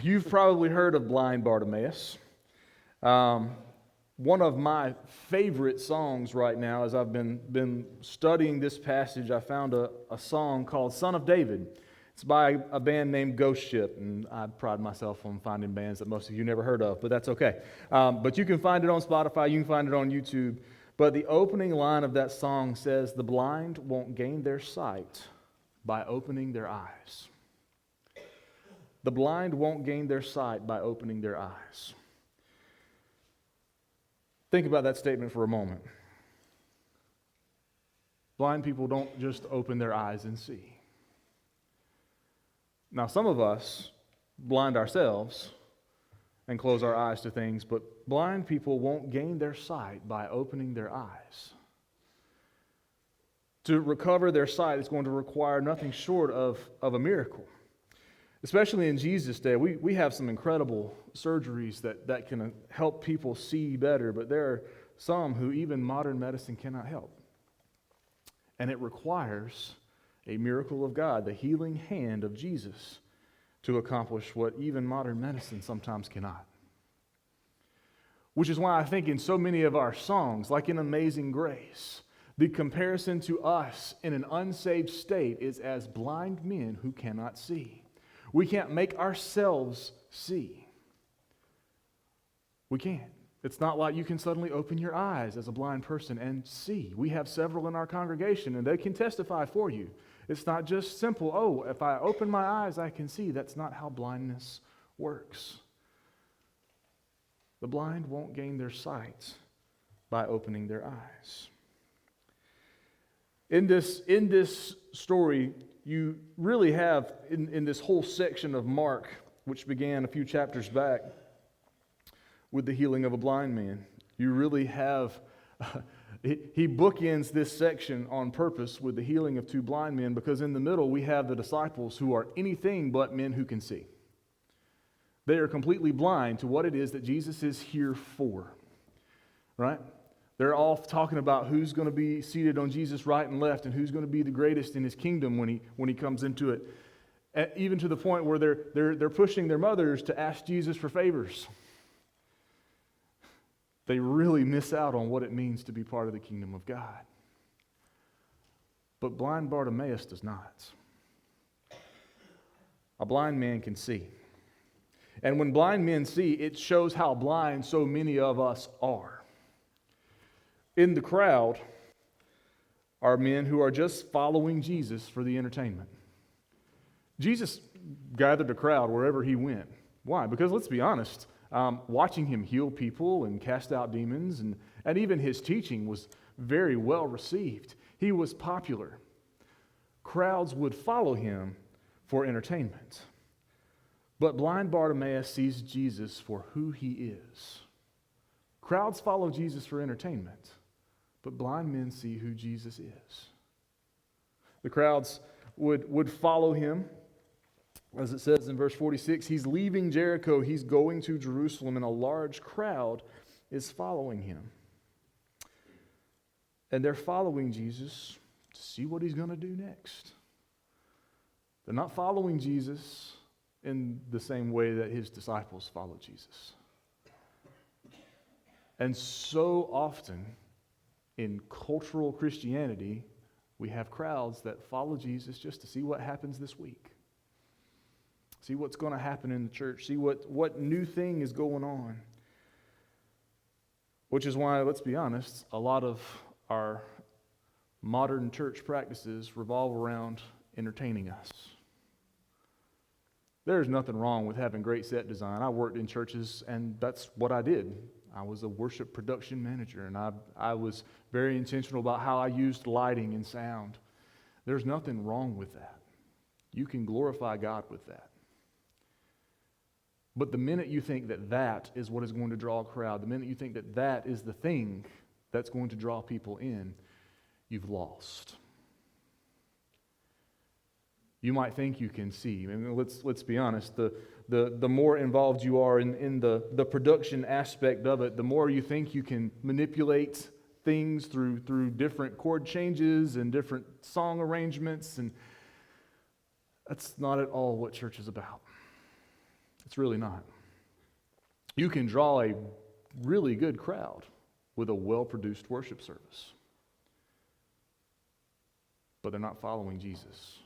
You've probably heard of blind Bartimaeus. One of my favorite songs right now, as I've been studying this passage, I found a song called Son of David. It's by a band named Ghost Ship, and I pride myself on finding bands that most of you never heard of, but that's okay. But you can find it on Spotify, you can find it on YouTube. But the opening line of that song says, "The blind won't gain their sight by opening their eyes." The blind won't gain their sight by opening their eyes. Think about that statement for a moment. Blind people don't just open their eyes and see. Now, some of us blind ourselves and close our eyes to things, but blind people won't gain their sight by opening their eyes. To recover their sight is going to require nothing short of a miracle. Especially in Jesus' day, we have some incredible surgeries that can help people see better, but there are some who even modern medicine cannot help. And it requires a miracle of God, the healing hand of Jesus, to accomplish what even modern medicine sometimes cannot. Which is why I think in so many of our songs, like in Amazing Grace, the comparison to us in an unsaved state is as blind men who cannot see. We can't make ourselves see. We can't. It's not like you can suddenly open your eyes as a blind person and see. We have several in our congregation, and they can testify for you. It's not just simple, oh, if I open my eyes, I can see. That's not how blindness works. The blind won't gain their sight by opening their eyes. In this story, you really have, in this whole section of Mark, which began a few chapters back with the healing of a blind man, you really have, he bookends this section on purpose with the healing of two blind men, because in the middle we have the disciples who are anything but men who can see. They are completely blind to what it is that Jesus is here for, right? They're all talking about who's going to be seated on Jesus' right and left and who's going to be the greatest in his kingdom when he comes into it. Even to the point where they're pushing their mothers to ask Jesus for favors. They really miss out on what it means to be part of the kingdom of God. But blind Bartimaeus does not. A blind man can see. And when blind men see, it shows how blind so many of us are. In the crowd are men who are just following Jesus for the entertainment. Jesus gathered a crowd wherever he went. Why? Because let's be honest, watching him heal people and cast out demons and even his teaching was very well received. He was popular. Crowds would follow him for entertainment. But blind Bartimaeus sees Jesus for who he is. Crowds follow Jesus for entertainment. But blind men see who Jesus is. The crowds would follow him. As it says in verse 46, he's leaving Jericho, he's going to Jerusalem, and a large crowd is following him. And they're following Jesus to see what he's going to do next. They're not following Jesus in the same way that his disciples followed Jesus. And so often, in cultural Christianity, we have crowds that follow Jesus just to see what happens this week. See what's going to happen in the church. See what new thing is going on. Which is why, let's be honest, a lot of our modern church practices revolve around entertaining us. There's nothing wrong with having great set design. I worked in churches, and that's what I did. I was a worship production manager, and I was very intentional about how I used lighting and sound. There's nothing wrong with that. You can glorify God with that. But the minute you think that that is what is going to draw a crowd, the minute you think that that is the thing that's going to draw people in, you've lost. You might think you can see. I mean, let's be honest. The more involved you are in the production aspect of it, the more you think you can manipulate things through different chord changes and different song arrangements, and that's not at all what church is about. It's really not. You can draw a really good crowd with a well-produced worship service, but they're not following Jesus.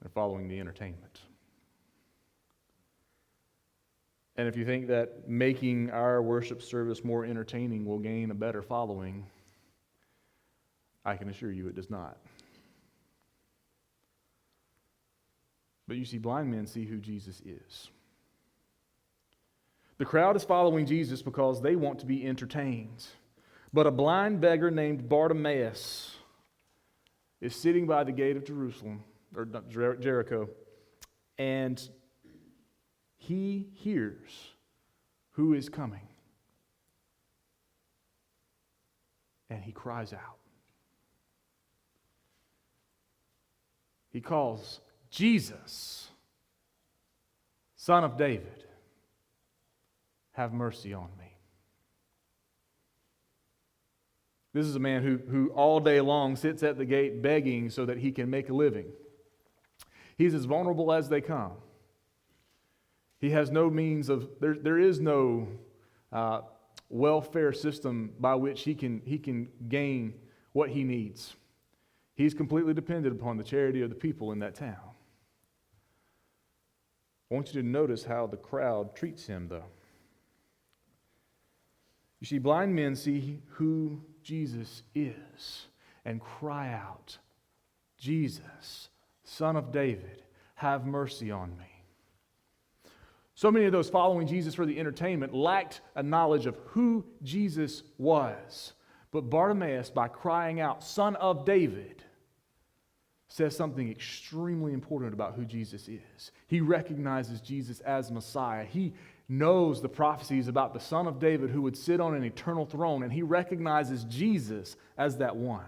They're following the entertainment. And if you think that making our worship service more entertaining will gain a better following, I can assure you it does not. But you see, blind men see who Jesus is. The crowd is following Jesus because they want to be entertained. But a blind beggar named Bartimaeus is sitting by the gate of Jerusalem, or Jericho, and he hears who is coming. And he cries out. He calls, Jesus, Son of David, have mercy on me. This is a man who all day long sits at the gate begging so that he can make a living. He's as vulnerable as they come. He has no means of, there is no welfare system by which he can gain what he needs. He's completely dependent upon the charity of the people in that town. I want you to notice how the crowd treats him, though. You see, blind men see who Jesus is and cry out, Jesus, Son of David, have mercy on me. So many of those following Jesus for the entertainment lacked a knowledge of who Jesus was. But Bartimaeus, by crying out, Son of David, says something extremely important about who Jesus is. He recognizes Jesus as Messiah. He knows the prophecies about the Son of David who would sit on an eternal throne, and he recognizes Jesus as that one.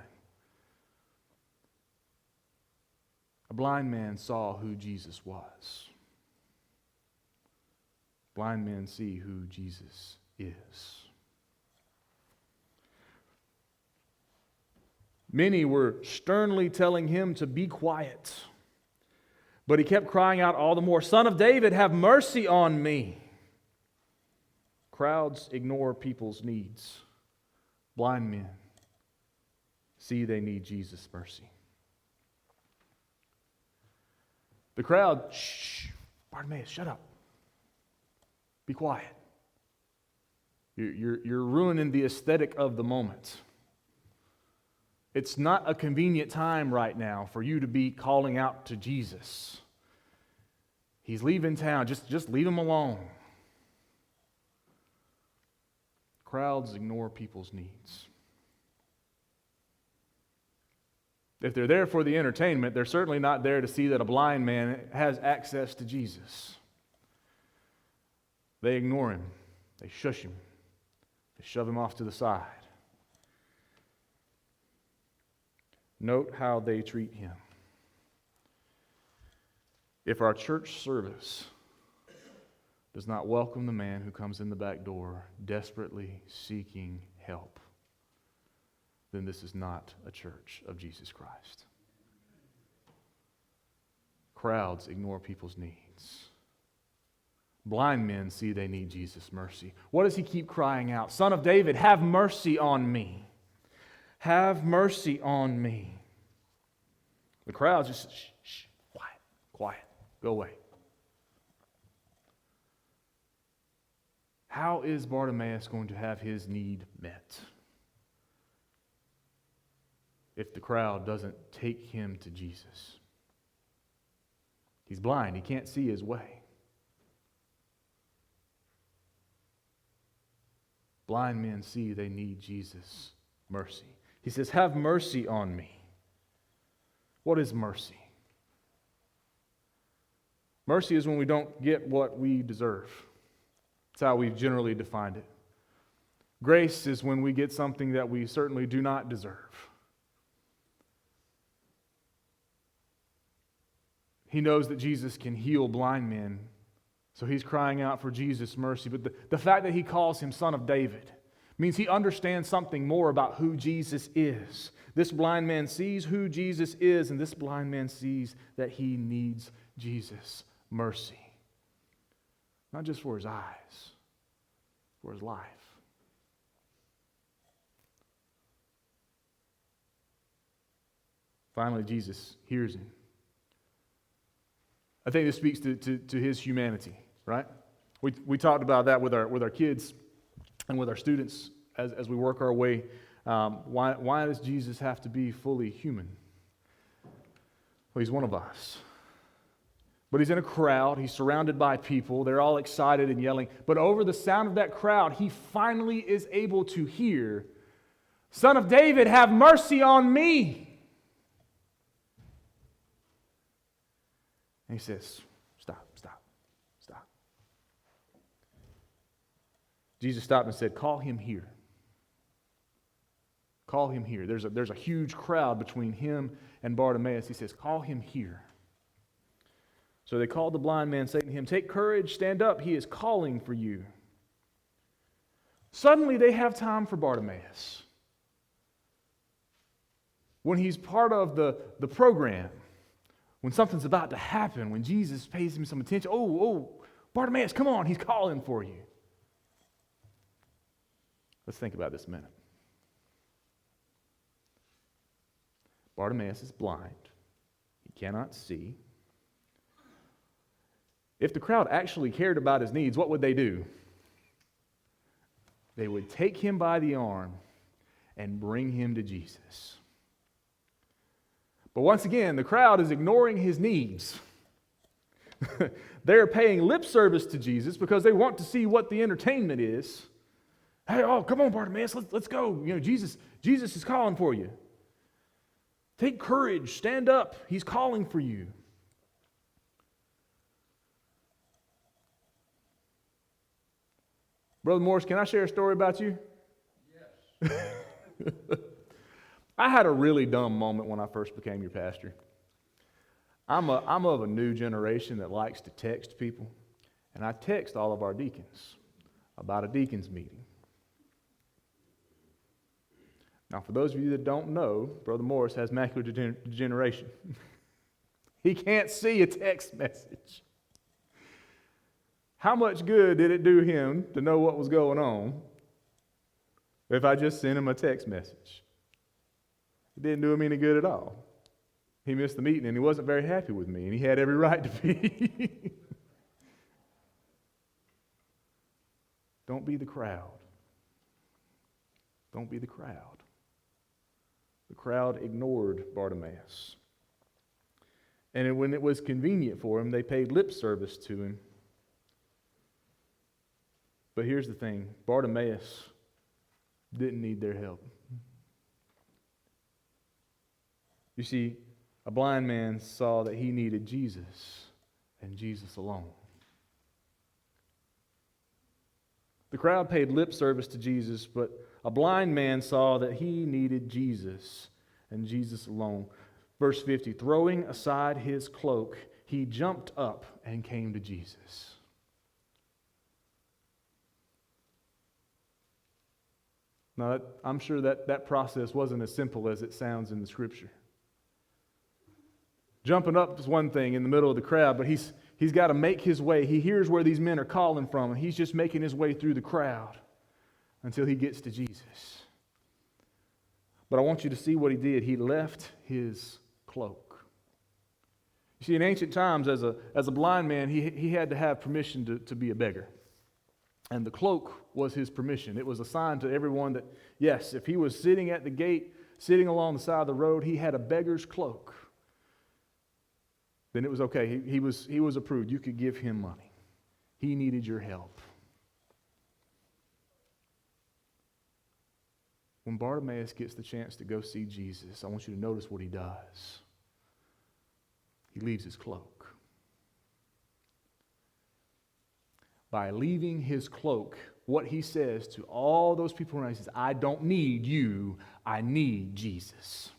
A blind man saw who Jesus was. Blind men see who Jesus is. Many were sternly telling him to be quiet, but he kept crying out all the more, Son of David, have mercy on me. Crowds ignore people's needs. Blind men see they need Jesus' mercy. The crowd, shh, Bartimaeus, shut up. Be quiet. You're ruining the aesthetic of the moment. It's not a convenient time right now for you to be calling out to Jesus. He's leaving town. Just leave him alone. Crowds ignore people's needs. If they're there for the entertainment, they're certainly not there to see that a blind man has access to Jesus. They ignore him. They shush him. They shove him off to the side. Note how they treat him. If our church service does not welcome the man who comes in the back door desperately seeking help, then this is not a church of Jesus Christ. Crowds ignore people's needs. Blind men see they need Jesus' mercy. What does he keep crying out? Son of David, have mercy on me. Have mercy on me. The crowd just, shh, quiet, go away. How is Bartimaeus going to have his need met if the crowd doesn't take him to Jesus? He's blind. He can't see his way. Blind men see they need Jesus' mercy. He says, have mercy on me. What is mercy? Mercy is when we don't get what we deserve. That's how we've generally defined it. Grace is when we get something that we certainly do not deserve. He knows that Jesus can heal blind men, so he's crying out for Jesus' mercy. But the fact that he calls him Son of David means he understands something more about who Jesus is. This blind man sees who Jesus is, and this blind man sees that he needs Jesus' mercy. Not just for his eyes, for his life. Finally, Jesus hears him. I think this speaks to his humanity, right? We talked about that with our kids and with our students as we work our way. Why does Jesus have to be fully human? Well, he's one of us. But he's in a crowd. He's surrounded by people. They're all excited and yelling. But over the sound of that crowd, he finally is able to hear, "Son of David, have mercy on me." And he says, "Stop, stop, stop." Jesus stopped and said, "Call him here. Call him here." There's a huge crowd between him and Bartimaeus. He says, "Call him here." So they called the blind man, saying to him, "Take courage, stand up, he is calling for you." Suddenly they have time for Bartimaeus. When he's part of the program, when something's about to happen, when Jesus pays him some attention, oh, Bartimaeus, come on, he's calling for you. Let's think about this a minute. Bartimaeus is blind. He cannot see. If the crowd actually cared about his needs, what would they do? They would take him by the arm and bring him to Jesus. But once again, the crowd is ignoring his needs. They're paying lip service to Jesus because they want to see what the entertainment is. Hey, come on, Bartimaeus, let's go. Jesus is calling for you. Take courage, stand up. He's calling for you. Brother Morris, can I share a story about you? Yes. I had a really dumb moment when I first became your pastor. I'm of a new generation that likes to text people, and I text all of our deacons about a deacons meeting. Now, for those of you that don't know, Brother Morris has macular degeneration. He can't see a text message. How much good did it do him to know what was going on if I just sent him a text message? It didn't do him any good at all. He missed the meeting and he wasn't very happy with me, and he had every right to be. Don't be the crowd. Don't be the crowd. The crowd ignored Bartimaeus. And when it was convenient for him, they paid lip service to him. But here's the thing, Bartimaeus didn't need their help. You see, a blind man saw that he needed Jesus and Jesus alone. The crowd paid lip service to Jesus, but a blind man saw that he needed Jesus and Jesus alone. Verse 50, throwing aside his cloak, he jumped up and came to Jesus. Now, I'm sure that process wasn't as simple as it sounds in the Scripture. Jumping up is one thing in the middle of the crowd, but he's got to make his way. He hears where these men are calling from, and he's just making his way through the crowd until he gets to Jesus. But I want you to see what he did. He left his cloak. You see, in ancient times, as a blind man, he had to have permission to be a beggar. And the cloak was his permission. It was a sign to everyone that, yes, if he was sitting at the gate, sitting along the side of the road, he had a beggar's cloak, then it was okay. He was approved. You could give him money. He needed your help. When Bartimaeus gets the chance to go see Jesus, I want you to notice what he does. He leaves his cloak. By leaving his cloak, what he says to all those people around, he says, I don't need you, I need Jesus.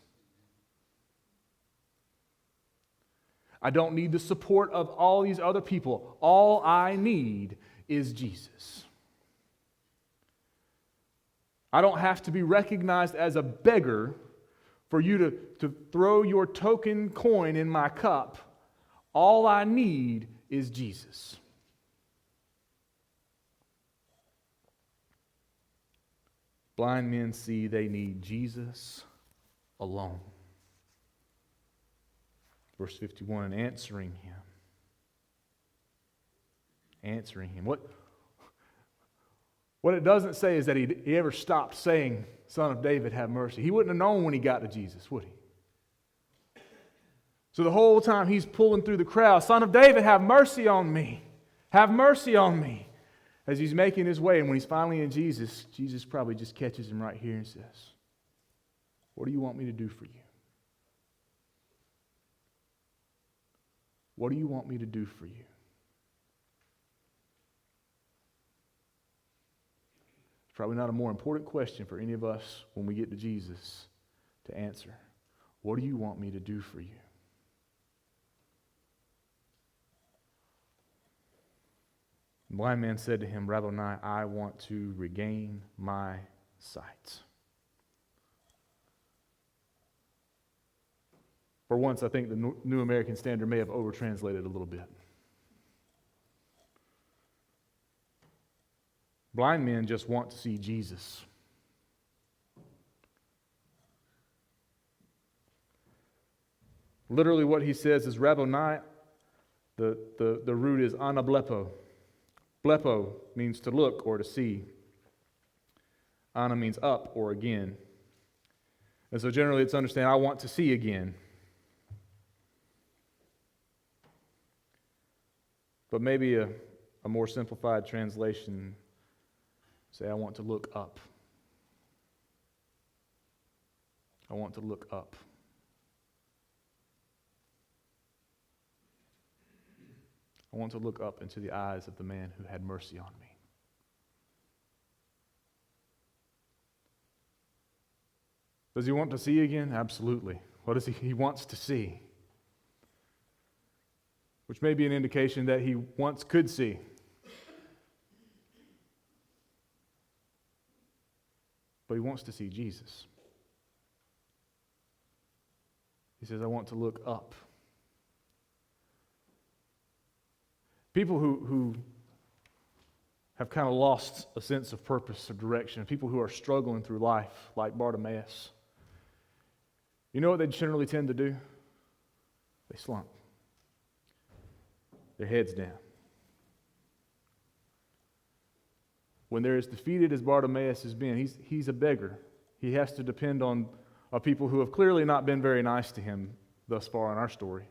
I don't need the support of all these other people. All I need is Jesus. I don't have to be recognized as a beggar for you to throw your token coin in my cup. All I need is Jesus. Blind men see they need Jesus alone. Verse 51, answering him. What it doesn't say is that he ever stopped saying, Son of David, have mercy. He wouldn't have known when he got to Jesus, would he? So the whole time he's pulling through the crowd, Son of David, have mercy on me. Have mercy on me. As he's making his way, and when he's finally in Jesus, Jesus probably just catches him right here and says, what do you want me to do for you? What do you want me to do for you? It's probably not a more important question for any of us when we get to Jesus to answer. What do you want me to do for you? The blind man said to him, Rabboni, I want to regain my sight. For once, I think the New American Standard may have over-translated a little bit. Blind men just want to see Jesus. Literally what he says is Rabboni, the root is anablepo. Blepo means to look or to see. Ana means up or again. And so generally it's understand, I want to see again. But maybe a more simplified translation, say, I want to look up. I want to look up. I want to look up into the eyes of the man who had mercy on me. Does he want to see again? Absolutely. What does he? He wants to see. Which may be an indication that he once could see. But he wants to see Jesus. He says, I want to look up. People who have kind of lost a sense of purpose or direction, people who are struggling through life, like Bartimaeus, you know what they generally tend to do? They slump. Their heads down. When they're as defeated as Bartimaeus has been, he's a beggar. He has to depend on people who have clearly not been very nice to him thus far in our story,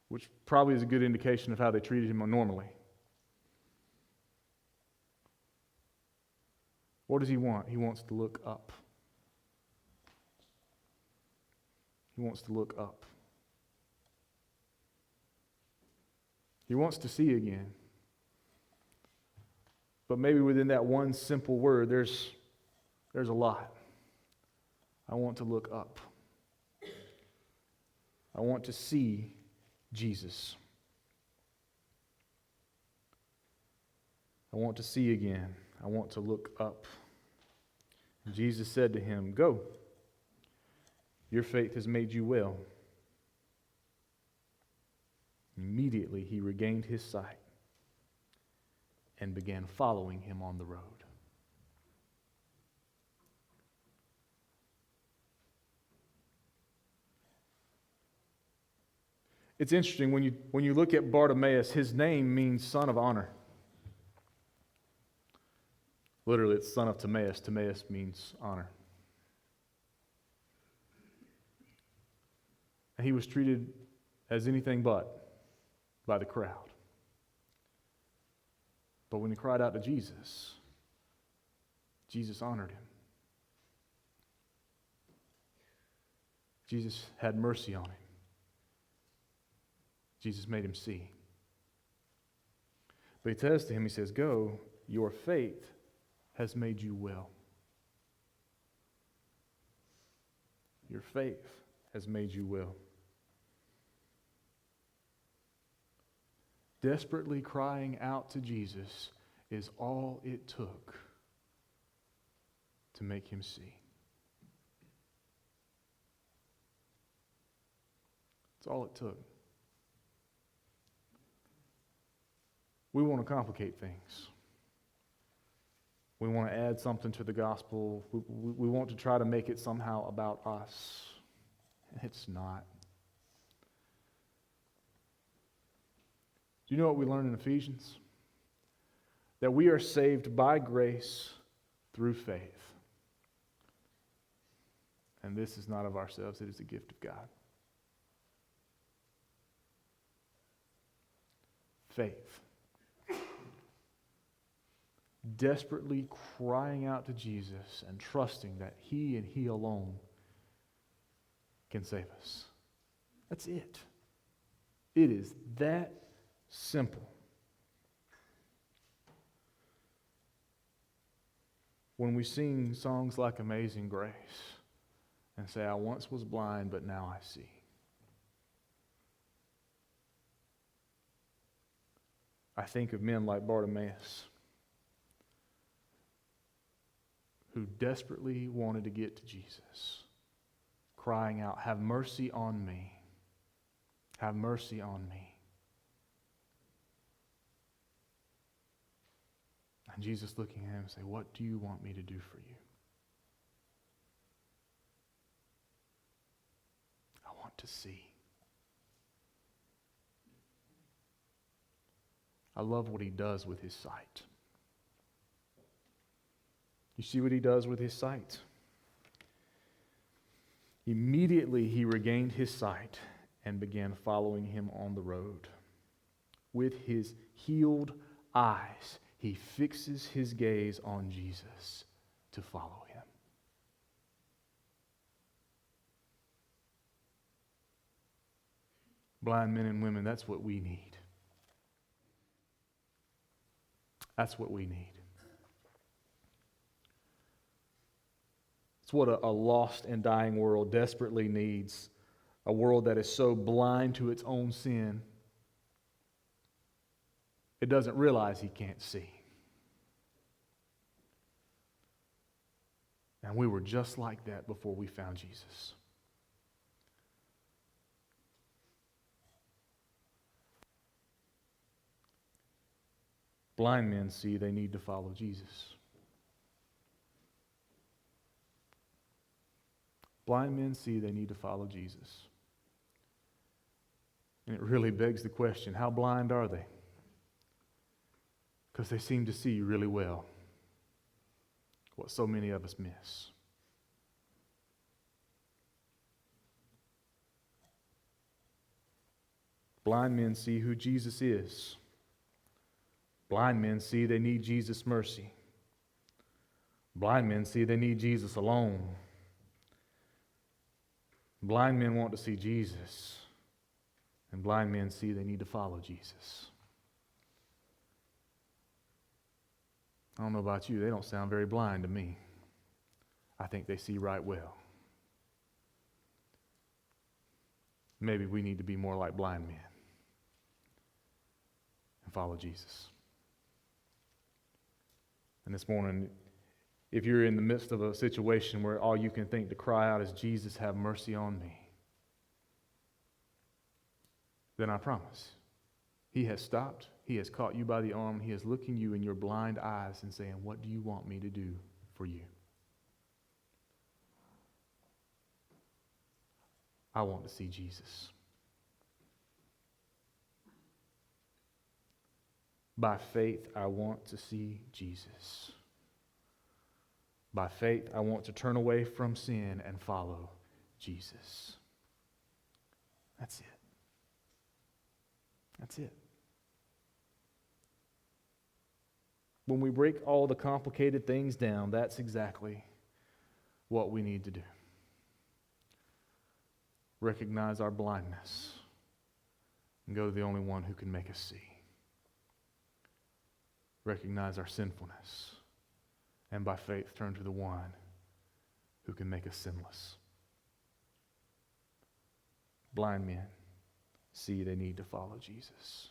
which probably is a good indication of how they treated him normally. What does he want? He wants to look up. He wants to look up. He wants to see again. But maybe within that one simple word, there's a lot. I want to look up. I want to see Jesus. I want to see again. I want to look up. And Jesus said to him, Go. Your faith has made you well. Immediately he regained his sight and began following him on the road. It's interesting, when you look at Bartimaeus, his name means son of honor. Literally, it's son of Timaeus. Timaeus means honor. And he was treated as anything but by the crowd. But when he cried out to Jesus, Jesus honored him. Jesus had mercy on him. Jesus made him see. But he says to him, he says, Go, your faith has made you well. Your faith has made you well. Desperately crying out to Jesus is all it took to make him see. It's all it took. We want to complicate things. We want to add something to the gospel. We want to try to make it somehow about us. It's not. Do you know what we learn in Ephesians? That we are saved by grace through faith. And this is not of ourselves, it is a gift of God. Faith. Desperately crying out to Jesus and trusting that He and He alone can save us. That's it. It is that simple. When we sing songs like Amazing Grace and say, I once was blind, but now I see. I think of men like Bartimaeus, who desperately wanted to get to Jesus, crying out, have mercy on me. Have mercy on me. And Jesus looking at him and saying, what do you want me to do for you? I want to see. I love what He does with His sight. You see what He does with His sight? Immediately He regained His sight and began following Him on the road. With His healed eyes, He fixes His gaze on Jesus to follow Him. Blind men and women, that's what we need. That's what we need. It's what a lost and dying world desperately needs. A world that is so blind to its own sin, it doesn't realize he can't see. And we were just like that before we found Jesus. Blind men see they need to follow Jesus. Blind men see they need to follow Jesus. And it really begs the question, how blind are they? Because they seem to see really well what so many of us miss. Blind men see who Jesus is. Blind men see they need Jesus' mercy. Blind men see they need Jesus alone. Blind men want to see Jesus. And blind men see they need to follow Jesus. I don't know about you, they don't sound very blind to me. I think they see right well. Maybe we need to be more like blind men and follow Jesus. And this morning, if you're in the midst of a situation where all you can think to cry out is, Jesus, have mercy on me, then I promise, He has stopped, He has caught you by the arm, He is looking you in your blind eyes and saying, what do you want me to do for you? I want to see Jesus. By faith, I want to see Jesus. By faith, I want to turn away from sin and follow Jesus. That's it. That's it. When we break all the complicated things down, that's exactly what we need to do. Recognize our blindness and go to the only one who can make us see. Recognize our sinfulness and by faith turn to the one who can make us sinless. Blind men see they need to follow Jesus.